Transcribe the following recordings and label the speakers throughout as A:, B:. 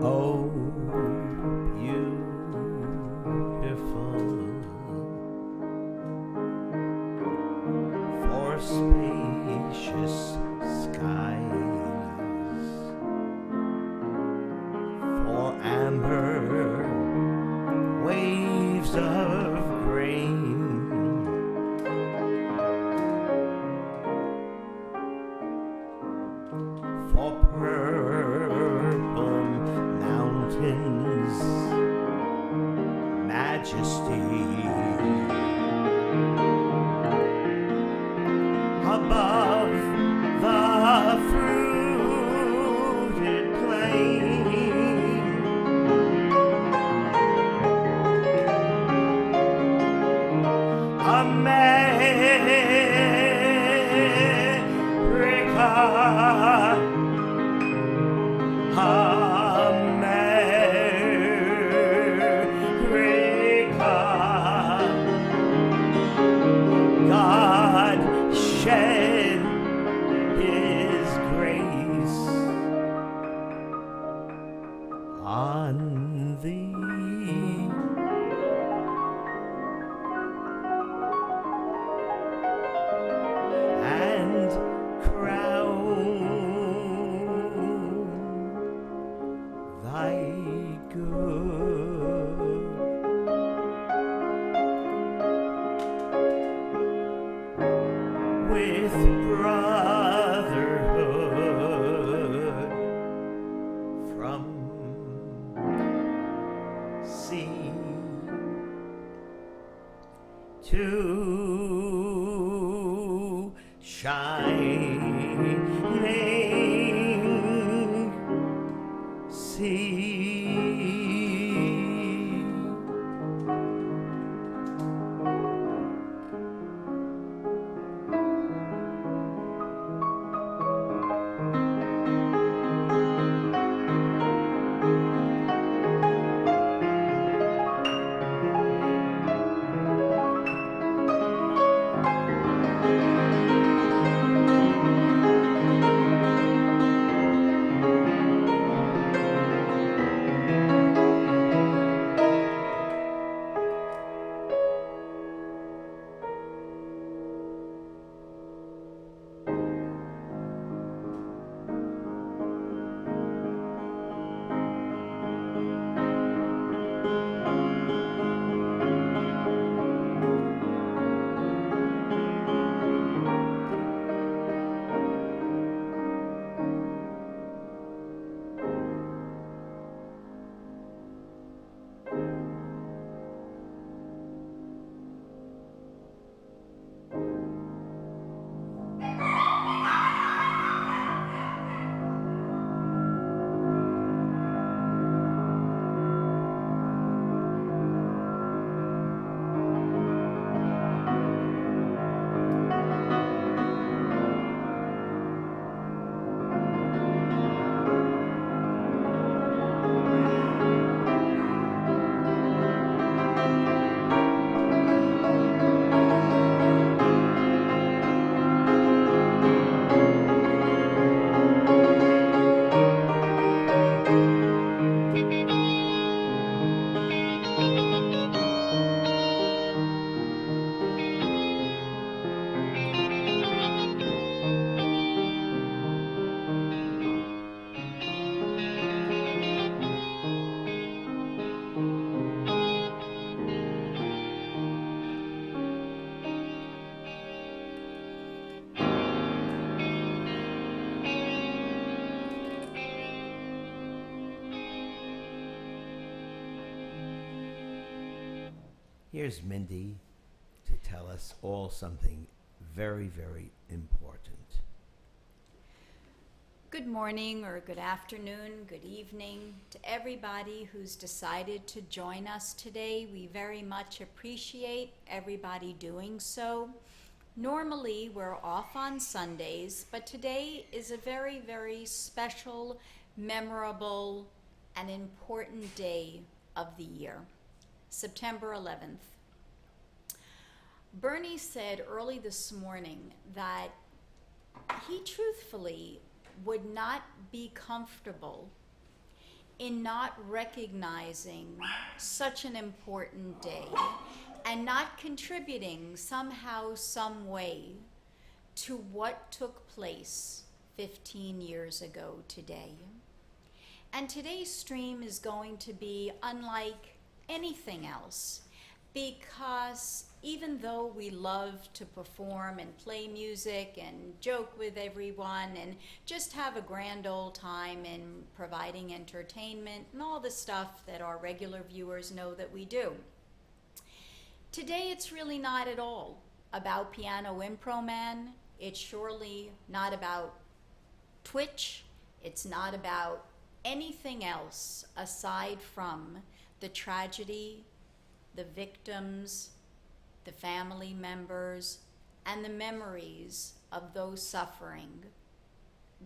A: Oh, beautiful, for spacious skies, for amber waves of grain, for purple mountains, majesty above the fruited plain, America, America, God shed His grace on thee. And crown thy good with brotherhood from sea to shining sea. Here's Mindy to tell us all something very, very important.
B: Good morning or good afternoon, good evening to everybody who's decided to join us today. We very much appreciate everybody doing so. Normally we're off on Sundays, but today is a very, very special, memorable, and important day of the year. September 11th. Bernie said early this morning that he truthfully would not be comfortable in not recognizing such an important day and not contributing somehow, some way to what took place 15 years ago today. And today's stream is going to be unlike anything else, because even though we love to perform and play music and joke with everyone and just have a grand old time in providing entertainment and all the stuff that our regular viewers know that we do, today it's really not at all about Pianoimproman. It's surely not about Twitch. It's not about anything else aside from the tragedy, the victims, the family members, and the memories of those suffering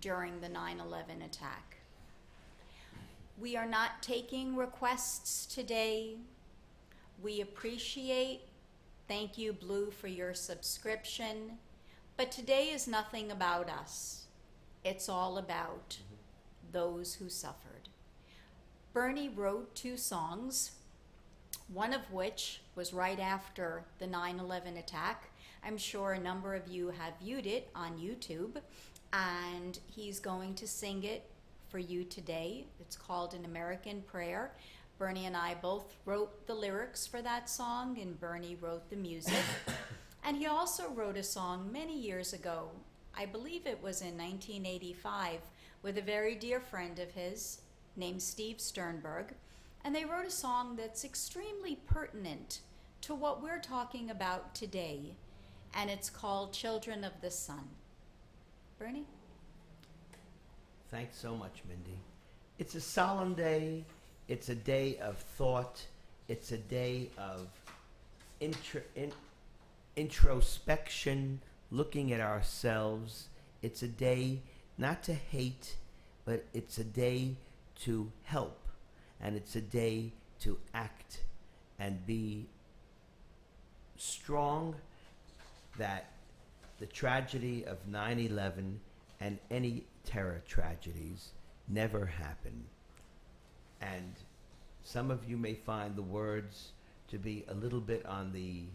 B: during the 9/11 attack. We are not taking requests today. We appreciate, thank you Blue for your subscription, but today is nothing about us. It's all about those who suffered. Bernie wrote 2 songs, one of which was right after the 9/11 attack. I'm sure a number of you have viewed it on YouTube, and he's going to sing it for you today. It's called An American Prayer. Bernie and I both wrote the lyrics for that song, and Bernie wrote the music. And he also wrote a song many years ago, I believe it was in 1985, with a very dear friend of his named Steve Sternberg. And they wrote a song that's extremely pertinent to what we're talking about today, and it's called Children of the Sun. Bernie?
A: Thanks so much, Mindy. It's a solemn day. It's a day of thought. It's a day of introspection, looking at ourselves. It's a day not to hate, but it's a day to help. And it's a day to act and be strong that the tragedy of 9/11 and any terror tragedies never happen. And some of you may find the words to be a little bit on the,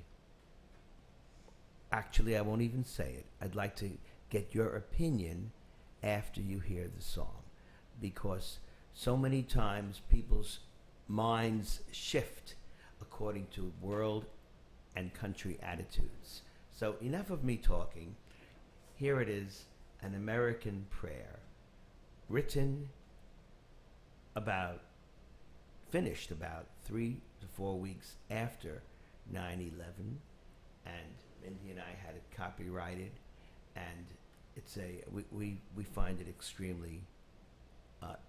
A: actually I won't even say it. I'd like to get your opinion after you hear the song, because so many times people's minds shift according to world and country attitudes. So enough of me talking. Here it is, An American Prayer, written finished about 3 to 4 weeks after 9/11, and Mindy and I had it copyrighted, and it's we find it extremely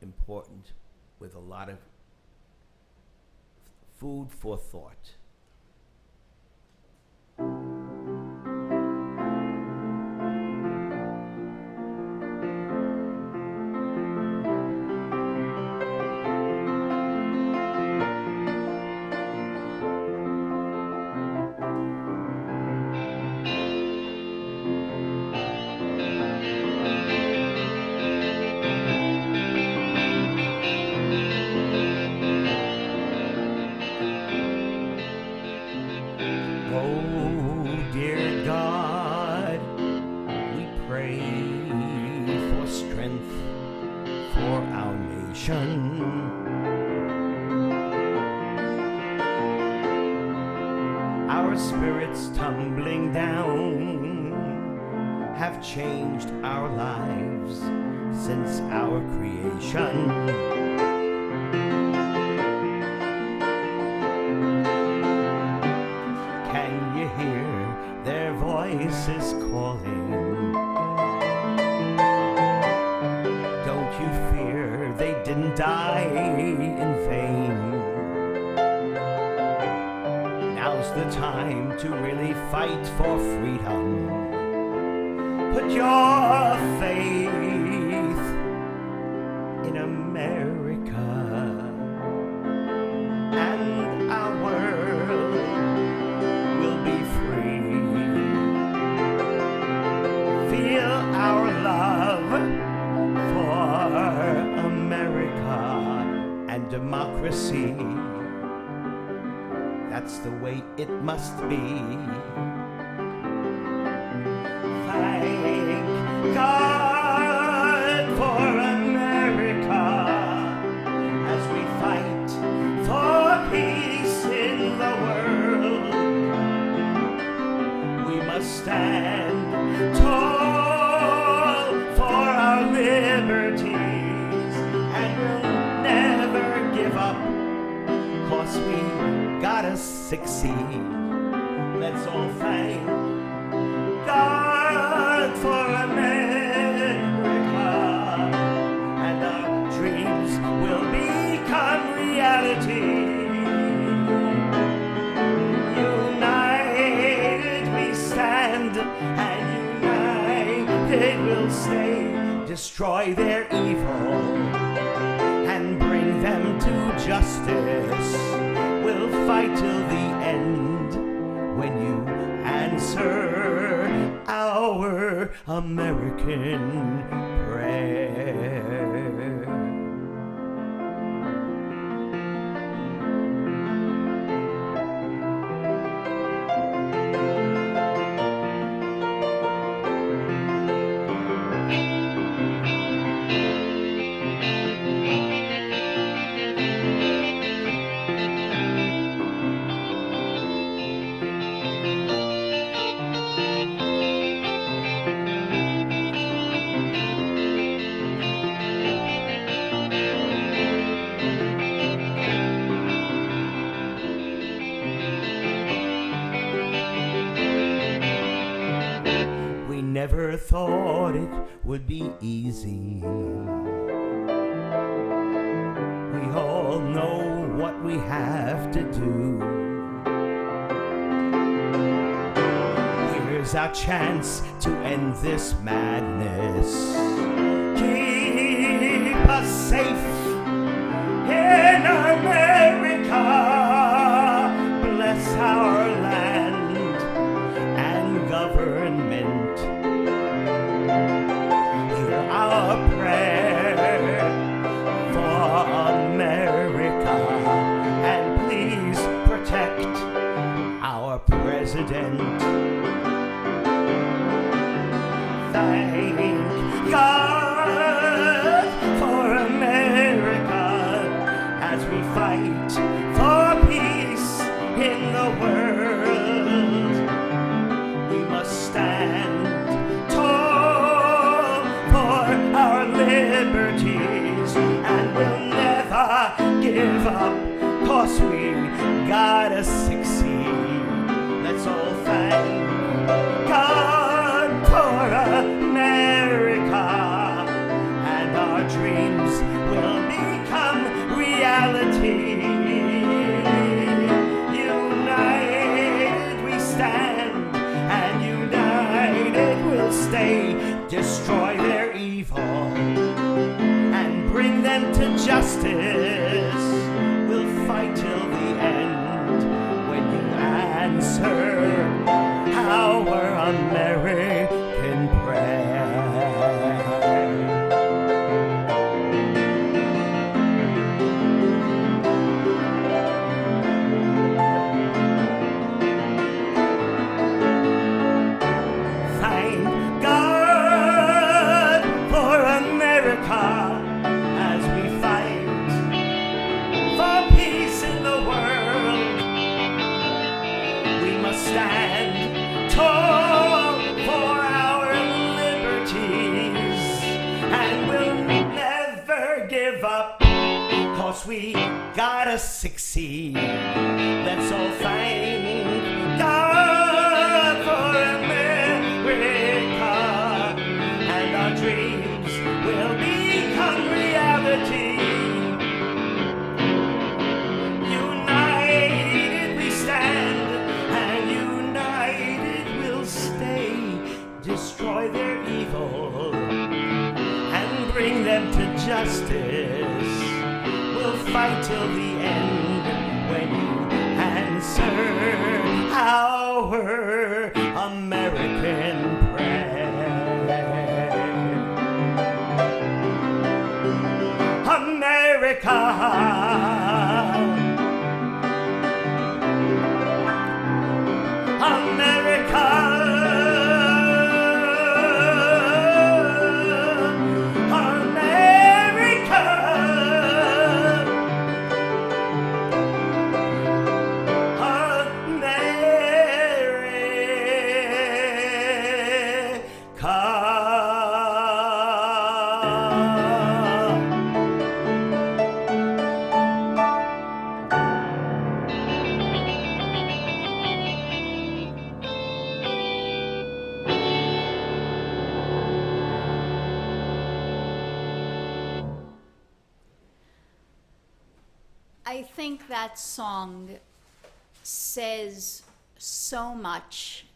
A: important, with a lot of food for thought. Our spirits tumbling down have changed our lives since our creation. Can you hear their voices calling? Don't you fear they didn't die in vain. Now's the time to really fight for freedom. Put your faith in America and our democracy. That's the way it must be. Thank God for America as we fight for peace in the world. We must stand tall for our liberties, and we'll never give up, 'cause we gotta succeed. Let's all thank God for America, and our dreams will become reality. United we stand, and united we'll stay. Destroy their evil and bring them to justice. We'll fight till the end when you answer our American prayer. Never thought it would be easy. We all know what we have to do. Here's our chance to end this madness. Keep us safe in America. Bless our land and government. Our prayer for America, and please protect our president. Thank God for America as we fight for peace in the world. We must stand our liberties, and we'll never give up, 'cause we gotta succeed. Let's all thank God for America, and our dreams will become reality. United we stand, and united we'll stay. Destroy their evil and bring them to justice. We'll fight till the end when you answer our American prayer. As we fight for peace in the world, we must stand tall for our liberties, and we'll never give up, 'cause we gotta succeed. Let's all thank God for America, and our dreams will become reality. United we stand, and united we'll stay. Destroy their evil and bring them to justice. We'll fight till the end when you answer our American prayer. America.
B: I think that song says so much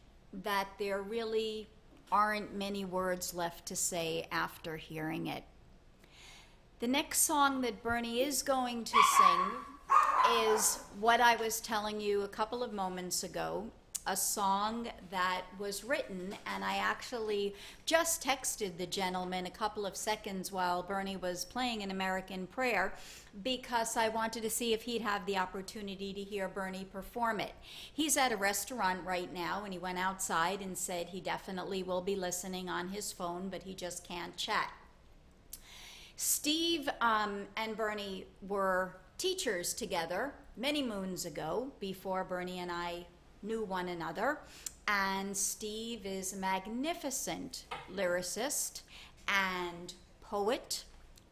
B: that there really aren't many words left to say after hearing it. The next song that Bernie is going to sing is what I was telling you a couple of moments ago, a song that was written, and I actually just texted the gentleman a couple of seconds while Bernie was playing an American Prayer because I wanted to see if he'd have the opportunity to hear Bernie perform it. He's at a restaurant right now, and he went outside and said he definitely will be listening on his phone, but he just can't chat. Steve and Bernie were teachers together many moons ago, before Bernie and I knew one another, and Steve is a magnificent lyricist and poet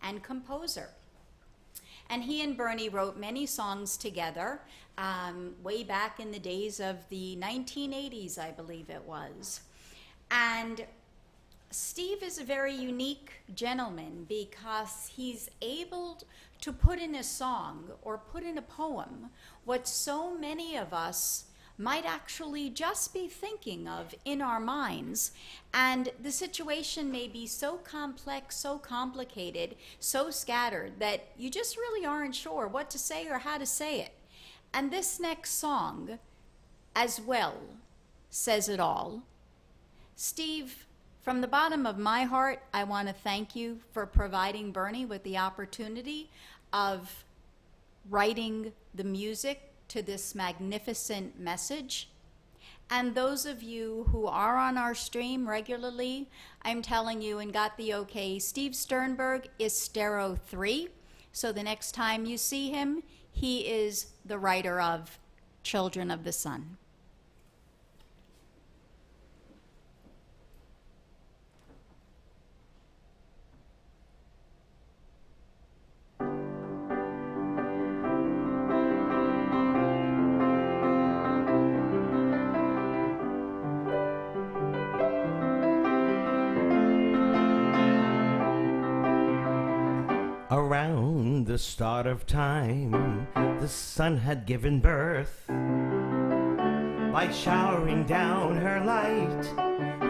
B: and composer. And he and Bernie wrote many songs together way back in the days of the 1980s, I believe it was. And Steve is a very unique gentleman because he's able to put in a song or put in a poem what so many of us might actually just be thinking of in our minds. And the situation may be so complex, so complicated, so scattered that you just really aren't sure what to say or how to say it. And this next song as well says it all. Steve, from the bottom of my heart, I want to thank you for providing Bernie with the opportunity of writing the music to this magnificent message. And those of you who are on our stream regularly, I'm telling you and got the okay, Steve Sternberg is Stero 3. So the next time you see him, he is the writer of Children of the Sun.
A: Around the start of time, the sun had given birth by showering down her light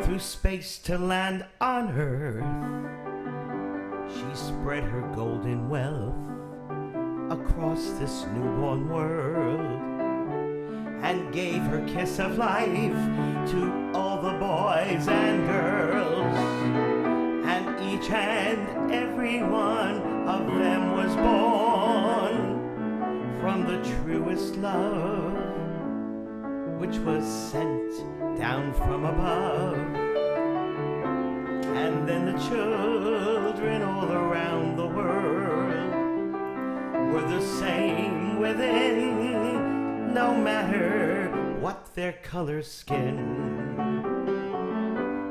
A: through space to land on earth. She spread her golden wealth across this newborn world and gave her kiss of life to all the boys and girls. And each and every one of them was born from the truest love, which was sent down from above. And then the children all around the world were the same within, no matter what their color skin.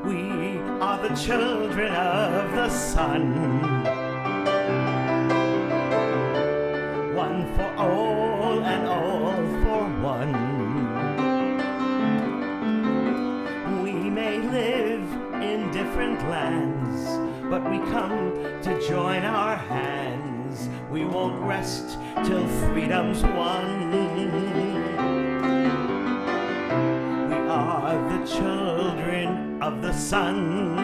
A: We are the children of the sun, one for all and all for one. We may live in different lands, but we come to join our hands. We won't rest till freedom's won. We are the children of the sun.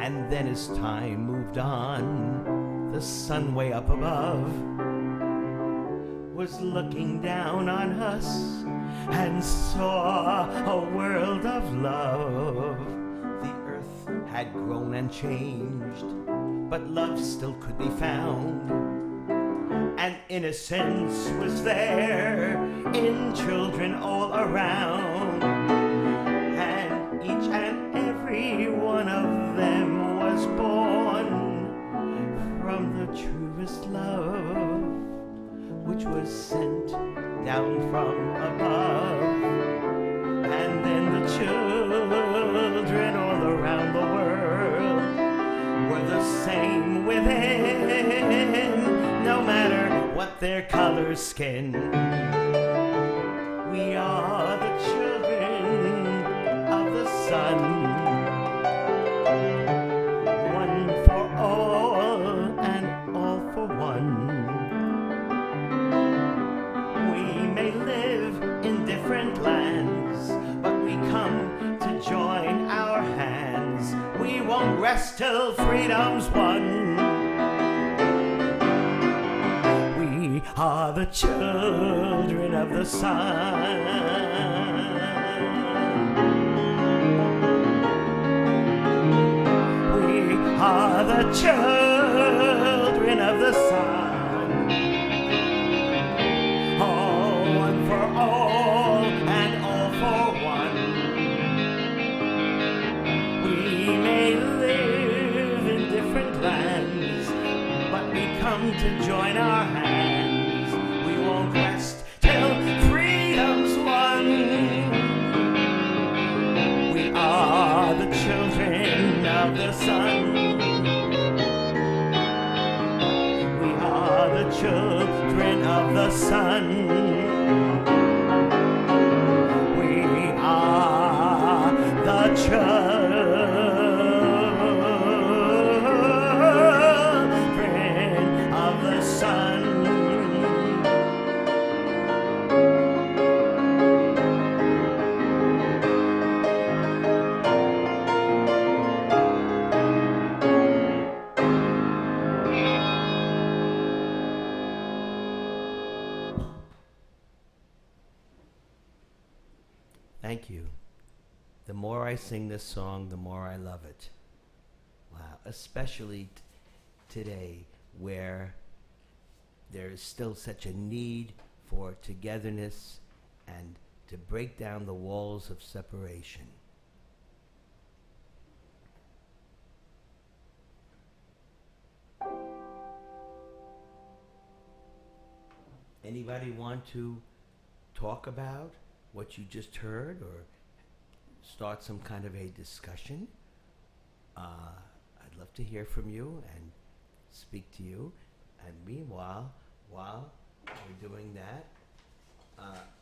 A: And then as time moved on, the sun way up above was looking down on us and saw a world of love. The earth had grown and changed, but love still could be found, and innocence was there in children all around. And each and every one of them was born from the truest love, which was sent down from above. And then the children all around the world were the same within, no matter what their color skin. We sun. One for all and all for one. We may live in different lands, but we come to join our hands. We won't rest till freedom's won. We are the children of the sun. We are the children of the sun. All one for all and all for one. We may live in different lands, but we come to join our hands. We won't rest till freedom's won. We are the children of the sun. We are the children of the sun. We are the children of the sun. Thank you. The more I sing this song, the more I love it. Wow. Especially today, where there is still such a need for togetherness and to break down the walls of separation. Anybody want to talk about what you just heard or start some kind of a discussion? I'd love to hear from you and speak to you. And meanwhile, while we're doing that,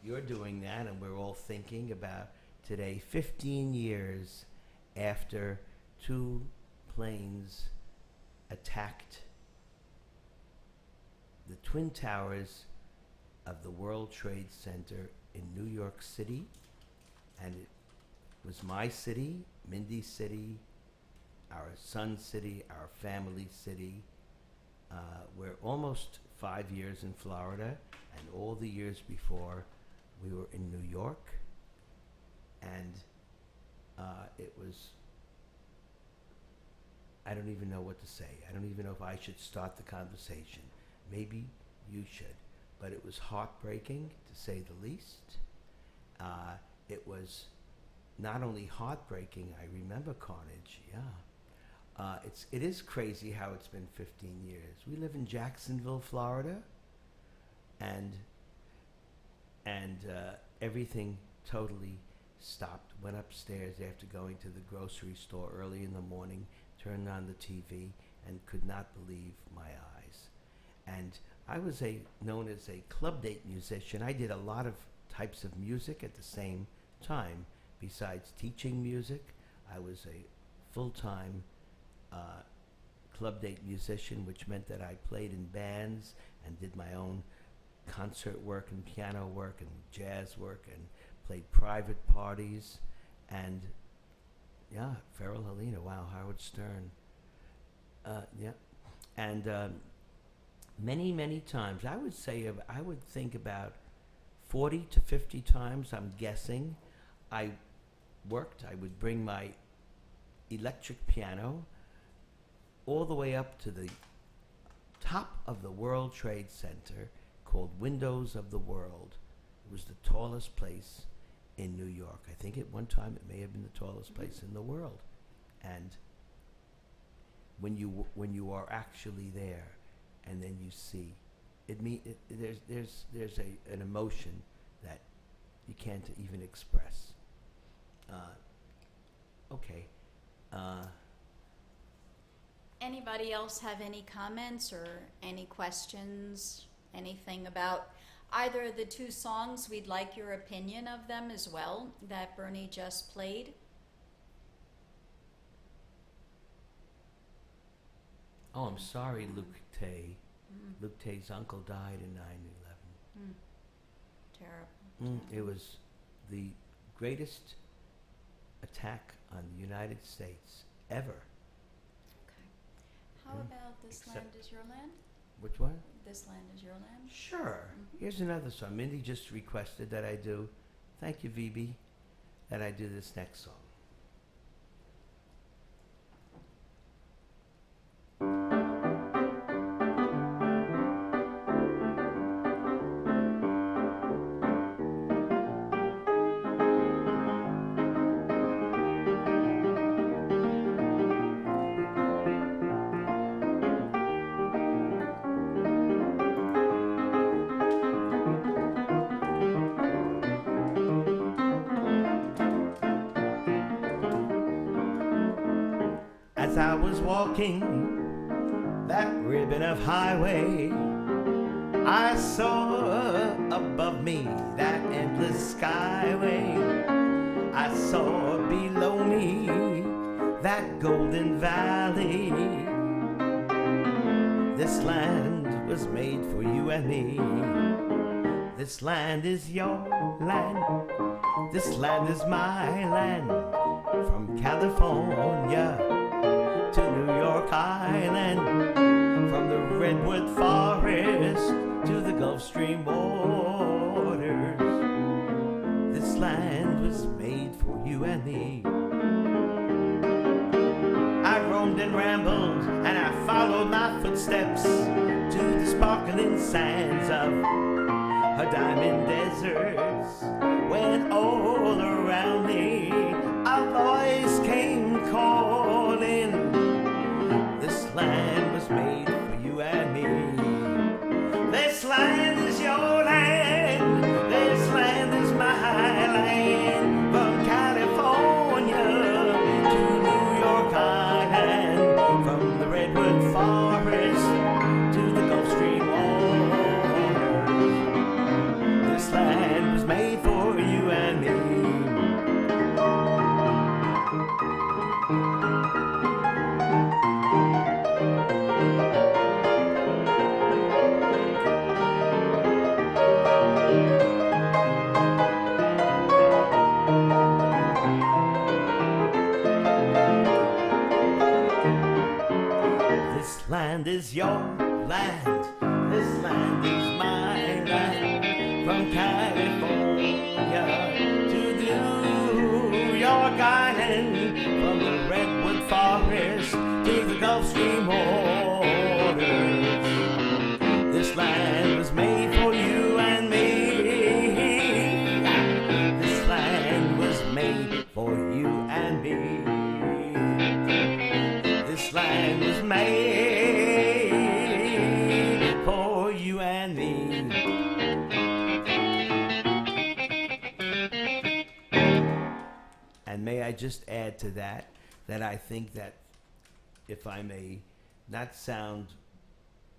A: you're doing that, and we're all thinking about today, 15 years after two planes attacked the Twin Towers of the World Trade Center in New York City, and it was my city, Mindy's city, our son's city, our family's city. We're almost 5 years in Florida, and all the years before we were in New York, and it was, I don't even know what to say. I don't even know if I should start the conversation. Maybe you should. But it was heartbreaking, to say the least. It was not only heartbreaking, I remember carnage, yeah. It is crazy how it's been 15 years. We live in Jacksonville, Florida, and everything totally stopped. Went upstairs after going to the grocery store early in the morning, turned on the TV, and could not believe my eyes. And I was known as a club date musician. I did a lot of types of music at the same time. Besides teaching music, I was a full-time club date musician, which meant that I played in bands and did my own concert work and piano work and jazz work and played private parties. And yeah, Farrell Helena, wow, Howard Stern. Yeah. And many, many times, I would say, I would think about 40 to 50 times, I'm guessing, I would bring my electric piano all the way up to the top of the World Trade Center, called Windows of the World. It was the tallest place in New York. I think at one time it may have been the tallest place in the world. And when you are actually there, and then you see, there's an emotion that you can't even express. Okay.
B: Anybody else have any comments or any questions? Anything about either of the two songs? We'd like your opinion of them as well that Bernie just played.
A: Oh, I'm sorry, Luke Tay.
B: Mm.
A: Luke Tay's uncle died in 9/11.
B: Mm. Terrible.
A: It was the greatest attack on the United States ever.
B: Okay. How
A: Mm.
B: about This
A: Except-
B: Land Is Your Land?
A: Which one?
B: This Land Is Your Land?
A: Sure.
B: Mhm.
A: Here's another song. Mindy just requested that I do. Thank you, VB. That I do this next song. As I was walking that ribbon of highway, I saw above me that endless skyway. I saw below me that golden valley. This land was made for you and me. This land is your land. This land is my land. From California to New York Island, from the redwood forest to the Gulf Stream waters. This land was made for you and me. I roamed and rambled and I followed my footsteps to the sparkling sands of her diamond deserts, when all around me a voice came calling. This land was made for you and me. This land is your land. This land is my land. From California to New York Island, from the redwood forest to the Gulf Stream waters. This land was made for you and me. This land is your land. This land is my land. From California to New York Island, from the redwood forest to the Gulf Stream waters. This land was made for you and me. This land was made for you and me. This land was made for you and me. And may I just add to that, that I think that if I may not sound,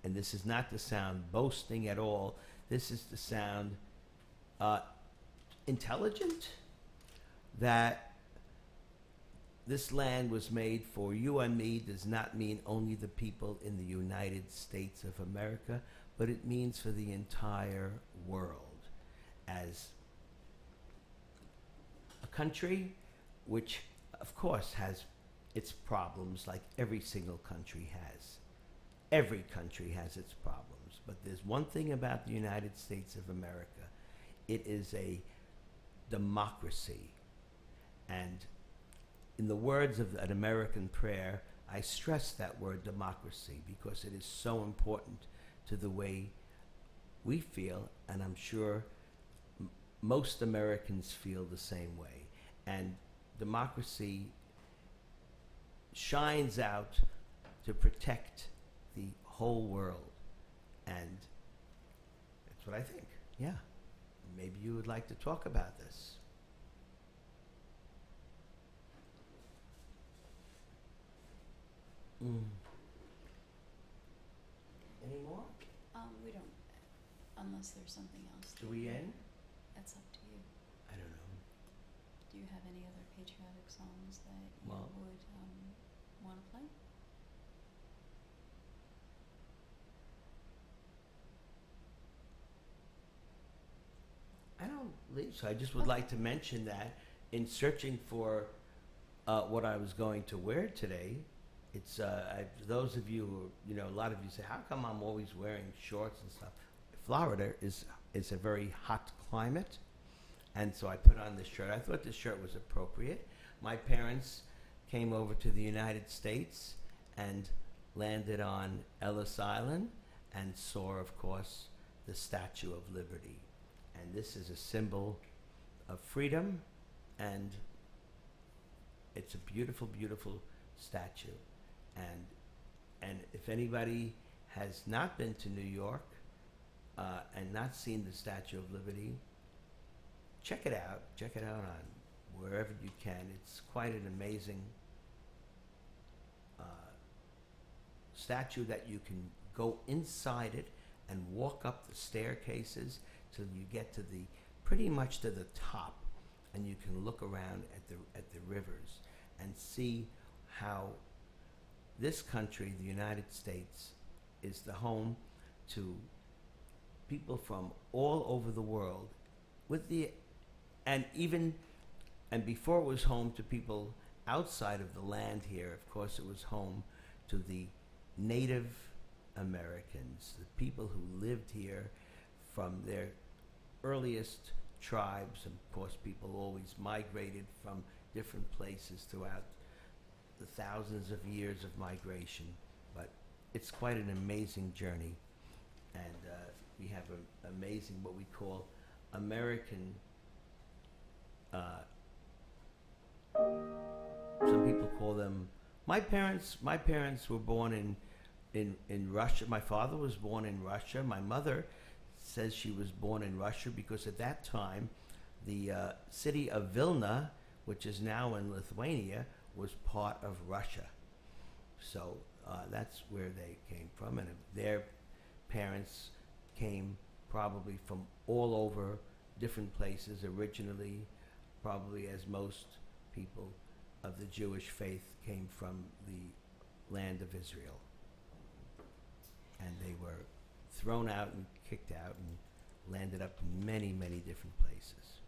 A: and this is not the sound boasting at all, this is the sound intelligent, that this land was made for you and me does not mean only the people in the United States of America, but it means for the entire world. As a country which, of course, has its problems like every single country has. Every country has its problems, but there's one thing about the United States of America. It is a democracy. And in the words of an American prayer, I stress that word democracy because it is so important to the way we feel, and I'm sure most Americans feel the same way. And democracy shines out to protect the whole world. And that's what I think. Yeah. Maybe you would like to talk about this. Any more?
B: We don't, unless there's something else.
A: Do we end?
B: That's up to you.
A: I don't know.
B: Do you have any other patriotic songs that you
A: Well-
B: would want to play?
A: leave. So I just would like to mention that in searching for what I was going to wear today, it's those of you who, a lot of you say, how come I'm always wearing shorts and stuff? Florida is a very hot climate, and so I put on this shirt. I thought this shirt was appropriate. My parents came over to the United States and landed on Ellis Island and saw, of course, the Statue of Liberty. And this is a symbol of freedom, and it's a beautiful, beautiful statue. And if anybody has not been to New York and not seen the Statue of Liberty, check it out. Check it out on wherever you can. It's quite an amazing statue that you can go inside it and walk up the staircases till you get to pretty much to the top, and you can look around at the rivers and see how this country, the United States, is the home to people from all over the world, and before it was home to people outside of the land here. Of course, it was home to the Native Americans, the people who lived here from their earliest tribes. And of course, people always migrated from different places throughout the thousands of years of migration. But it's quite an amazing journey, and we have an amazing, what we call American, some people call them, my parents were born in Russia. My father was born in Russia. My mother says she was born in Russia because at that time the city of Vilna, which is now in Lithuania, was part of Russia. So that's where they came from, and their parents came probably from all over different places originally, probably as most people of the Jewish faith came from the land of Israel. And they were thrown out and kicked out and landed up in many, many different places.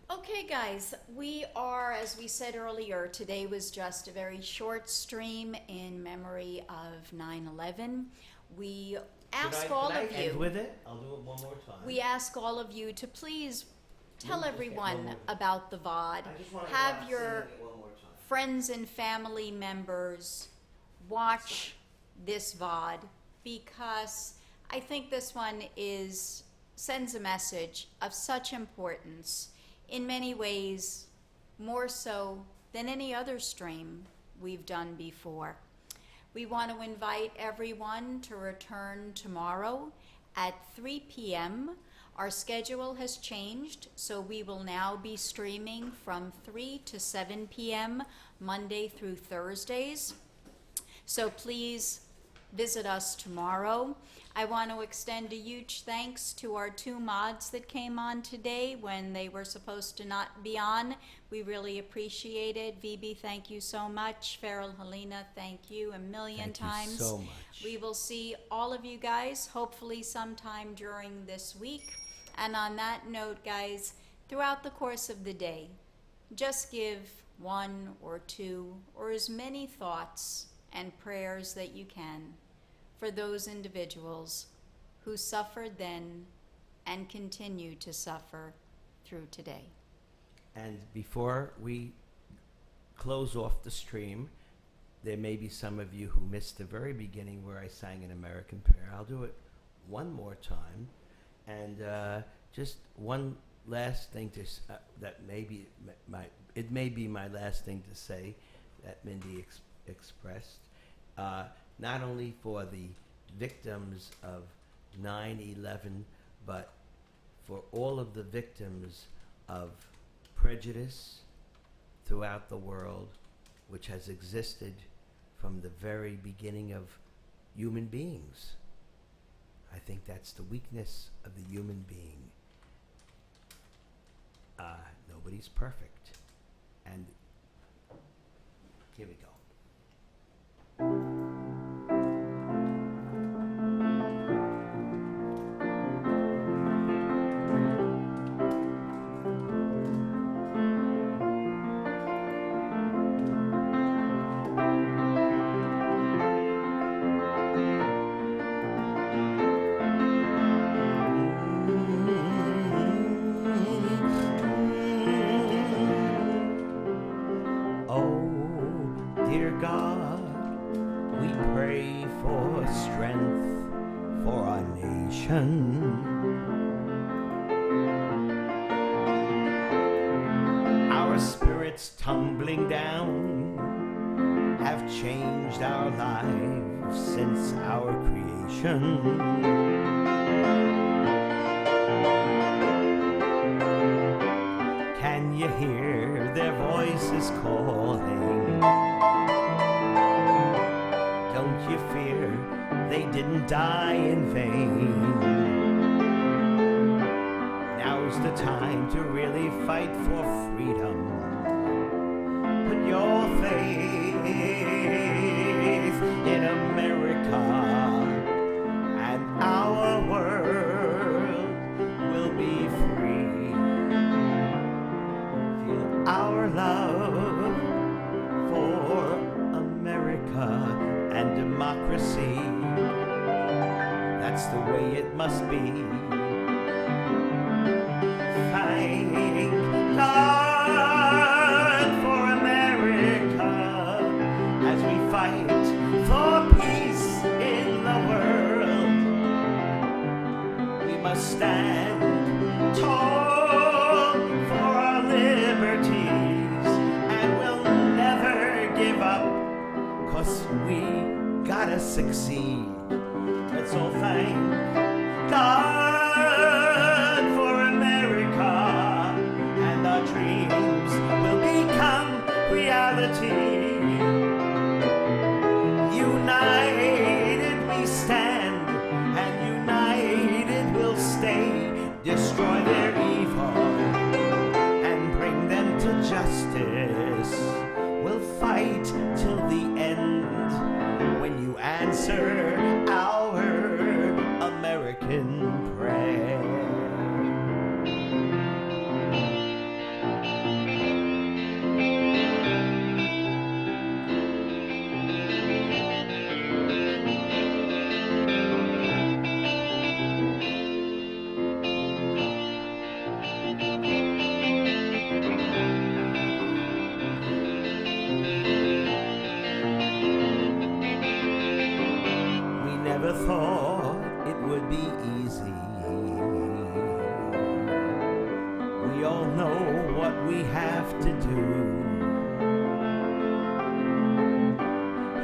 B: Okay, guys, we are, as we said earlier, today was just a very short stream in memory of 9/11. We ask all of
A: Can I
B: you.
A: end with it? I'll do it one more time.
B: We ask all of you to please tell
A: Let me just get one
B: everyone
A: more.
B: about the VOD.
A: I just want to
B: Have your
A: sing it one more time.
B: friends and family members watch this VOD, because I think this one sends a message of such importance, in many ways more so than any other stream we've done before. We want to invite everyone to return tomorrow at 3 p.m. Our schedule has changed, so we will now be streaming from 3 to 7 p.m. Monday through Thursdays. So please visit us tomorrow. I want to extend a huge thanks to our two mods that came on today when they were supposed to not be on. We really appreciate it. VB, thank you so much. Farrell, Helena, thank you a million times.
A: Thank you so much.
B: We will see all of you guys hopefully sometime during this week. And on that note, guys, throughout the course of the day, just give one or two or as many thoughts and prayers that you can for those individuals who suffered then and continue to suffer through today.
A: And before we close off the stream, there may be some of you who missed the very beginning where I sang an American prayer. I'll do it one more time. And just one last thing that maybe it may be my last thing to say that Mindy expressed. Not only for the victims of 9/11, but for all of the victims of prejudice throughout the world, which has existed from the very beginning of human beings. I think that's the weakness of the human being. Nobody's perfect. And here we go. Dear God, we pray for strength for our nation. Our spirits tumbling down have changed our lives since our creation. Can you hear their voices calling? Don't you fear they didn't die in vain? Now's the time to really fight for freedom. Put your faith in America, and our world will be free. Feel our love for America and democracy. That's the way it must be. Thank God for America as we fight for peace in the world. We must stand tall for our liberties, and we'll never give up, 'cause we gotta succeed. Let's all thank God for America, and our dreams will become reality. United we stand, and united we'll stay. Destroy their evil and bring them to justice. We'll fight till the end when you answer our American prayer. Never thought it would be easy. We all know what we have to do.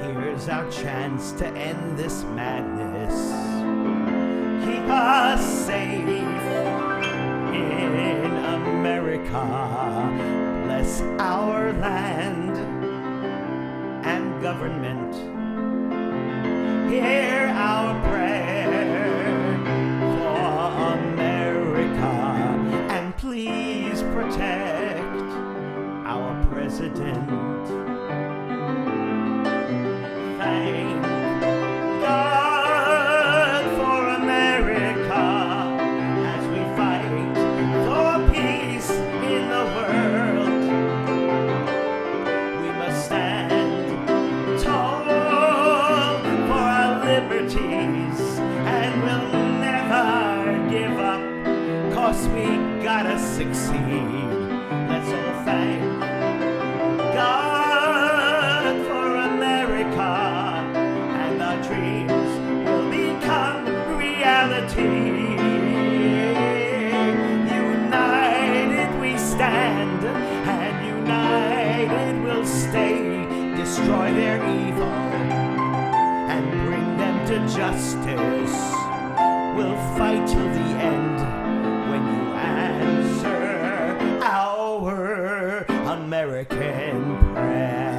A: Here's our chance to end this madness. Keep us safe in America. Bless our land and government. Hear our prayer for America, and please protect our president. Thank God for America as we fight for peace in the world. We must stand tall for our liberties, and we'll never give up, 'cause we gotta succeed. Let's all thank God for America, and our dreams will become reality. United we stand, and united we'll stay. Destroy their evil and bring them to justice. We'll fight till the end when you answer our American prayer.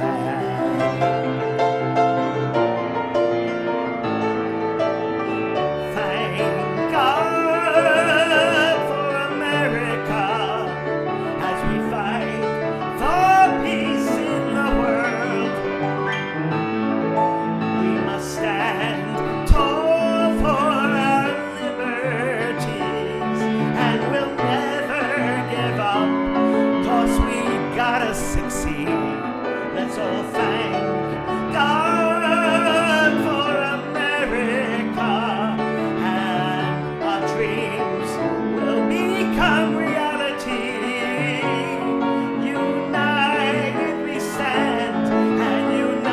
A: Thank God for America as we fight for peace in the world. We must stand tall for our liberties, and we'll never give up, 'cause we gotta succeed. Let's all thank God for America, and our dreams will become reality. United we stand, and united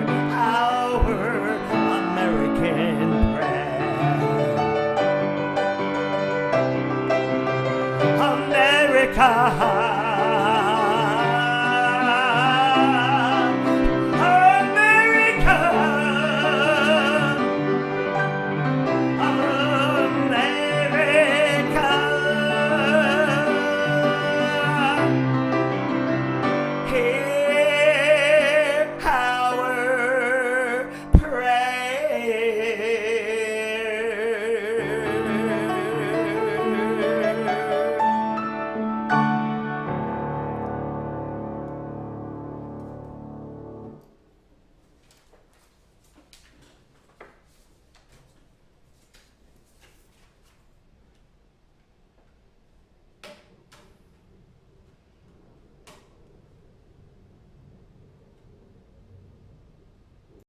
A: How